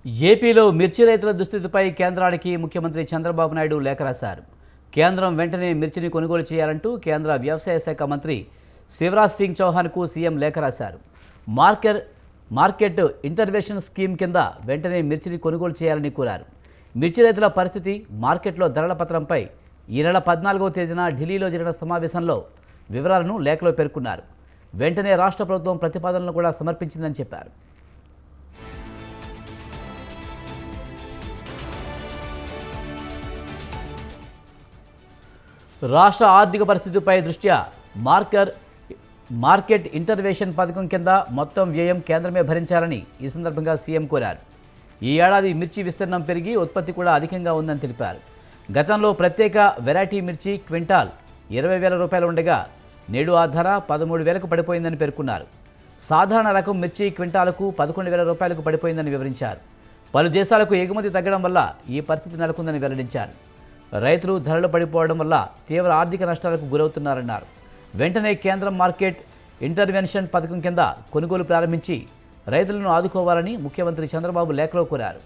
ఏపీలో మిర్చి రైతుల దుస్థితిపై కేంద్రానికి ముఖ్యమంత్రి చంద్రబాబు నాయుడు లేఖ రాశారు. కేంద్రం వెంటనే మిర్చిని కొనుగోలు చేయాలంటూ కేంద్ర వ్యవసాయ శాఖ మంత్రి శివరాజ్ సింగ్ చౌహాన్కు సీఎం లేఖ రాశారు. మార్కెట్ ఇంటర్వెన్షన్ స్కీమ్ కింద వెంటనే మిర్చిని కొనుగోలు చేయాలని కోరారు. మిర్చి రైతుల పరిస్థితి, మార్కెట్లో ధరల పత్రంపై ఈ నెల 14వ తేదీన ఢిల్లీలో జరిగిన సమావేశంలో వివరాలను లేఖలో పేర్కొన్నారు. వెంటనే రాష్ట్ర ప్రభుత్వం ప్రతిపాదనలు కూడా సమర్పించిందని చెప్పారు. రాష్ట్ర ఆర్థిక పరిస్థితిపై దృష్ట్యా మార్కెట్ ఇంటర్వెన్షన్ పథకం కింద మొత్తం వ్యయం కేంద్రమే భరించాలని ఈ సందర్భంగా సీఎం కోరారు. ఈ ఏడాది మిర్చి విస్తీర్ణం పెరిగి ఉత్పత్తి కూడా అధికంగా ఉందని తెలిపారు. గతంలో ప్రత్యేక వెరైటీ మిర్చి క్వింటాల్ 20,000 రూపాయలు ఉండగా నేడు ఆ ధర 13,000కు పడిపోయిందని పేర్కొన్నారు. సాధారణ రకం మిర్చి క్వింటాలకు 11,000 రూపాయలకు పడిపోయిందని వివరించారు. పలు దేశాలకు ఎగుమతి తగ్గడం వల్ల ఈ పరిస్థితి నెలకొందని వెల్లడించారు. రైతులు ధరలు పడిపోవడం వల్ల తీవ్ర ఆర్థిక నష్టాలకు గురవుతున్నారన్నారు. వెంటనే కేంద్రం మార్కెట్ ఇంటర్వెన్షన్ పథకం కింద కొనుగోలు ప్రారంభించి రైతులను ఆదుకోవాలని ముఖ్యమంత్రి చంద్రబాబు లేఖలో కోరారు.